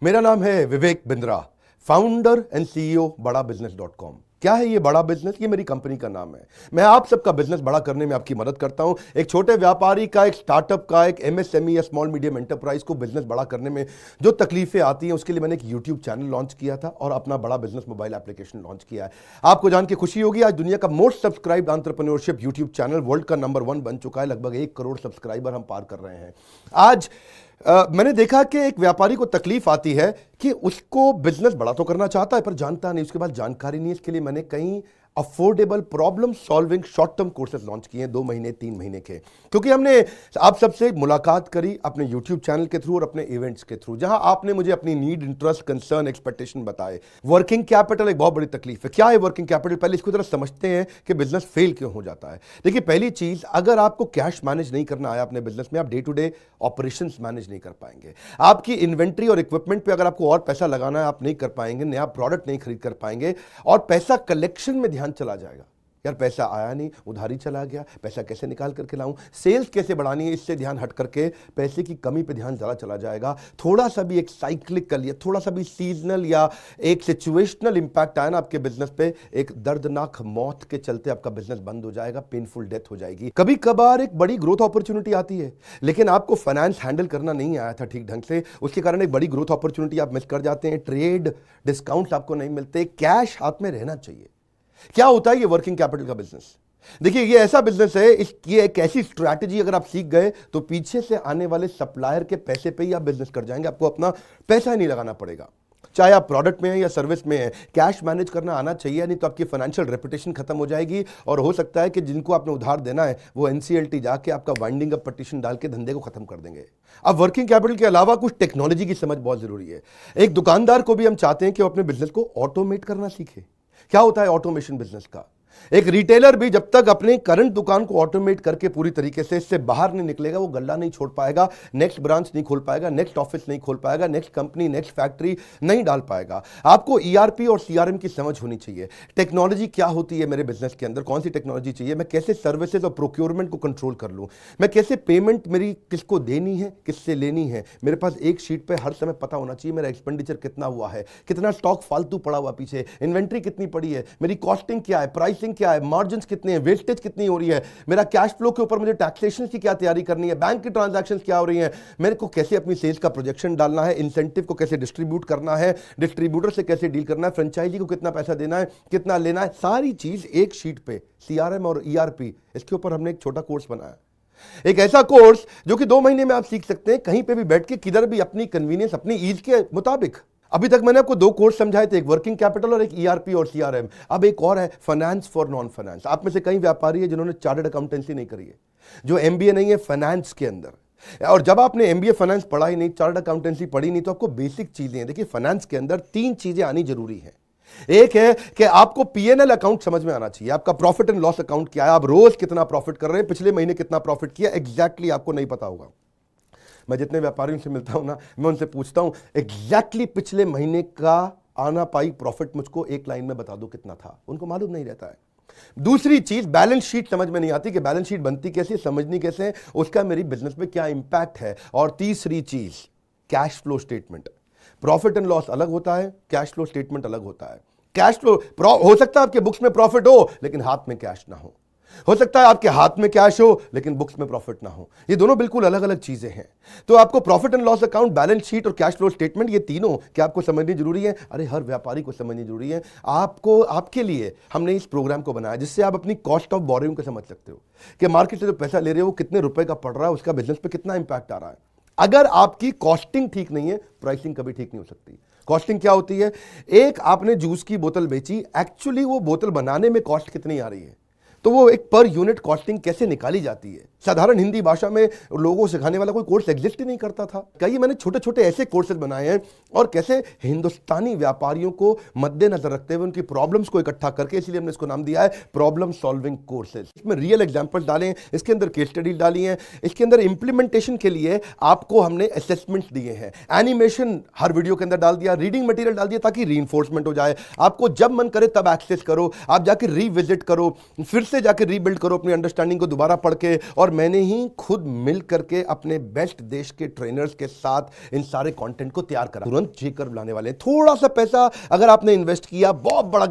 मेरा नाम है Vivek Bindra, founder and CEO बड़ा बिजनेस .com। क्या है ये बड़ा बिजनेस? ये मेरी कंपनी का नाम है। मैं आप सबका बिजनेस बड़ा करने में आपकी मदद करता हूं। एक छोटे व्यापारी का, एक स्टार्टअप का, एक एमएसएमई या स्मॉल मीडियम एंटरप्राइज को बिजनेस बड़ा करने में जो तकलीफें आती हैं, उसके लिए मैंने एक यूट्यूब चैनल लॉन्च किया था और अपना बड़ा बिजनेस मोबाइल एप्लीकेशन लॉन्च किया है। आपको जान के खुशी होगी, आज दुनिया का most subscribed entrepreneurship YouTube channel world का नंबर 1 बन चुका है। लगभग 1 करोड़ सब्सक्राइबर हम पार कर रहे हैं। आज मैंने देखा कि एक व्यापारी को तकलीफ आती है कि उसको बिजनेस बड़ा तो करना चाहता है पर जानता नहीं, उसके पास जानकारी नहीं है। इसके लिए मैंने कई affordable problem solving short term courses launch किए हैं 2 महीने 3 महीने के, क्योंकि हमने आप सबसे मुलाकात करी अपने यूट्यूब चैनल के थ्रू और अपने इवेंट्स के थ्रू, जहां आपने मुझे अपनी नीड, इंटरेस्ट, कंसर्न, एक्सपेक्टेशन बताए। वर्किंग कैपिटल एक बहुत बड़ी तकलीफ है। क्या है वर्किंग कैपिटल? पहले इसको जरा समझते हैं कि बिजनेस फेल क्यों हो जाता है। देखिए, पहली चीज, अगर आपको कैश मैनेज नहीं करना आया अपने बिजनेस में, आप day to day operations manage नहीं कर पाएंगे। आपकी इन्वेंट्री और इक्विपमेंट पे अगर आपको और पैसा लगाना है, आप नहीं कर पाएंगे। नया प्रोडक्ट नहीं खरीद कर पाएंगे और पैसा कलेक्शन में ध्यान चला जाएगा। यार पैसा आया नहीं, उधारी चला गया, पैसा कैसे निकाल करके लाऊं, सेल्स कैसे बढ़ानी है, इससे ध्यान हट करके पैसे की कमी पे ध्यान ज़्यादा चला जाएगा। थोड़ा सा भी एक साइक्लिकल या थोड़ा सा भी सीजनल या एक सिचुएशनल इंपैक्ट आया ना आपके बिजनेस पे, एक दर्दनाक मौत के चलते आपका बिजनेस बंद हो जाएगा, पेनफुल डेथ हो जाएगी। कभी कभार एक बड़ी ग्रोथ अपॉर्चुनिटी आती है, लेकिन आपको फाइनेंस हैंडल करना नहीं आया था ठीक ढंग से, उसके कारण एक बड़ी ग्रोथ अपॉर्चुनिटी आप मिस कर जाते हैं। ट्रेड डिस्काउंट्स आपको नहीं मिलते। कैश हाथ में रहना चाहिए। क्या होता है ये वर्किंग कैपिटल का बिजनेस? देखिए, ये ऐसा बिजनेस है, ये एक ऐसी स्ट्रैटेजी अगर आप सीख गए तो पीछे से आने वाले सप्लायर के पैसे पे ही आप बिजनेस कर जाएंगे। आपको अपना पैसा ही नहीं लगाना पड़ेगा, चाहे आप प्रोडक्ट में है या सर्विस में है। कैश मैनेज करना आना चाहिए, नहीं तो आपकी फाइनेंशियल रेपुटेशन खत्म हो जाएगी और हो सकता है कि जिनको आपने उधार देना है वो एनसीएलटी जाके आपका वाइंडिंग अप पटिशन डाल के धंधे को खत्म कर देंगे। अब वर्किंग कैपिटल के अलावा कुछ टेक्नोलॉजी की समझ बहुत जरूरी है। एक दुकानदार को भी हम चाहते हैं कि वो अपने बिजनेस को ऑटोमेट करना सीखे। क्या होता है ऑटोमेशन बिजनेस का? एक रिटेलर भी जब तक अपने करंट दुकान को ऑटोमेट करके पूरी तरीके से इससे बाहर नहीं निकलेगा, वो गल्ला नहीं छोड़ पाएगा, नेक्स्ट ब्रांच नहीं खोल पाएगा, नेक्स्ट ऑफिस नहीं खोल पाएगा, नेक्स्ट कंपनी, नेक्स्ट फैक्ट्री नहीं डाल पाएगा। आपको ईआरपी और सीआरएम की समझ होनी चाहिए। टेक्नोलॉजी क्या होती है मेरे बिजनेस के अंदर, कौन सी टेक्नोलॉजी चाहिए, मैं कैसे सर्विसेज और प्रोक्योरमेंट को कंट्रोल कर लूं, मैं कैसे पेमेंट मेरी किसको देनी है, किससे लेनी है। मेरे पास एक शीट पे हर समय पता होना चाहिए मेरा एक्सपेंडिचर कितना हुआ है, कितना स्टॉक फालतू पड़ा हुआ पीछे, इन्वेंट्री कितनी पड़ी है, मेरी कॉस्टिंग क्या है, प्राइसिंग क्या है, मार्जिन कितने हैं, वेस्टेज कितनी हो रही है, मेरा कैश फ्लो के ऊपर मुझे टैक्सेशन की क्या तैयारी करनी है, बैंक की ट्रांजैक्शंस क्या हो रही हैं, मेरे को कैसे अपनी सेल्स का प्रोजेक्शन डालना है, इंसेंटिव को कैसे डिस्ट्रीब्यूट करना है, डिस्ट्रीब्यूटर से कैसे डील करना है, फ्रेंचाइजी को कितना पैसा देना है, कितना लेना है, सारी चीज एक शीट पे। सीआरएम और ईआरपी, इसके ऊपर हमने एक छोटा कोर्स बनाया, एक ऐसा कोर्स जो कि 2 महीने में आप सीख सकते हैं, कहीं पे भी बैठ के, किधर भी, अपनी कन्वीनियंस, अपनी ईज के मुताबिक। अभी तक मैंने आपको 2 कोर्स समझाए थे, एक वर्किंग कैपिटल और एक ईआरपी और सीआरएम। अब एक और है, फाइनेंस फॉर नॉन फाइनेंस। आप में से कई व्यापारी है जिन्होंने चार्टर्ड अकाउंटेंसी नहीं करी है, जो एमबीए नहीं है फाइनेंस के अंदर। और जब आपने एमबीए फाइनेंस पढ़ा ही नहीं, चार्टर्ड अकाउंटेंसी पढ़ी नहीं, तो आपको बेसिक चीजें हैं। देखिए, फाइनेंस के अंदर 3 चीजें आनी जरूरी है। एक है कि आपको पीएनएल अकाउंट समझ में आना चाहिए, आपका प्रॉफिट एंड लॉस अकाउंट क्या है, आप रोज कितना प्रॉफिट कर रहे हैं, पिछले महीने कितना प्रॉफिट किया, एग्जैक्टली आपको नहीं पता होगा। मैं जितने व्यापारियों से मिलता हूं ना, मैं उनसे पूछता हूं एग्जैक्टली पिछले महीने का आना पाई प्रॉफिट मुझको एक लाइन में बता दो कितना था, उनको मालूम नहीं रहता है। दूसरी चीज, बैलेंस शीट समझ में नहीं आती कि बैलेंस शीट बनती कैसे, समझनी कैसे, उसका मेरी बिजनेस में क्या इंपैक्ट है। और तीसरी चीज, cash flow statement. Profit and loss अलग होता है, कैश फ्लो स्टेटमेंट अलग होता है। कैश फ्लो हो सकता है आपके बुक्स में प्रॉफिट हो लेकिन हाथ में कैश ना हो सकता है आपके हाथ में कैश हो लेकिन बुक्स में प्रॉफिट ना हो। ये दोनों बिल्कुल अलग अलग चीजें हैं। तो आपको profit and loss account, balance sheet और कैश फ्लो स्टेटमेंट, ये तीनों क्या आपको समझनी जरूरी है? अरे हर व्यापारी को समझनी जरूरी है। आपको, आपके लिए हमने इस प्रोग्राम को बनाया जिससे आप अपनी कॉस्ट ऑफ बोरोइंग को समझ सकते हो कि मार्केट से जो पैसा ले रहे हो वो कितने रुपए का पड़ रहा है, उसका बिजनेस पे कितना इंपैक्ट आ रहा है। अगर आपकी कॉस्टिंग ठीक नहीं है, प्राइसिंग कभी ठीक नहीं हो सकती। कॉस्टिंग क्या होती है? एक आपने जूस की बोतल बेची, एक्चुअली वो बोतल बनाने में कॉस्ट कितनी आ रही है, तो वो एक पर यूनिट कॉस्टिंग कैसे निकाली जाती है। साधारण हिंदी भाषा में लोगों को सिखाने वाला कोई कोर्स एग्जिस्ट ही नहीं करता था। कई मैंने छोटे छोटे ऐसे कोर्सेज बनाए हैं और कैसे हिंदुस्तानी व्यापारियों को मद्देनजर रखते हुए उनकी प्रॉब्लम्स को इकट्ठा करके, इसलिए हमने इसको नाम दिया है प्रॉब्लम सॉल्विंग कोर्सेज। इसमें रियल एग्जांपल्स डाले हैं, इसके अंदर केस स्टडी डाली हैं, इसके अंदर इंप्लीमेंटेशन के लिए आपको हमने असेसमेंट्स दिए हैं, एनिमेशन हर वीडियो के अंदर डाल दिया, रीडिंग मटेरियल डाल दिया ताकि रीइंफोर्समेंट हो जाए। आपको जब मन करे तब एक्सेस करो, आप जाके रिविजिट करो, फिर से जाके रीबिल्ड करो अपनी अंडरस्टैंडिंग को दोबारा पढ़ के। और मैंने ही खुद मिल करके अपने बेस्ट देश के ट्रेनर्स के साथ इन सारे कंटेंट को तैयार करा। तुरंत J कर्व लाने वाले हैं। थोड़ा सा पैसा अगर आपने इन्वेस्ट किया, बहुत बड़ा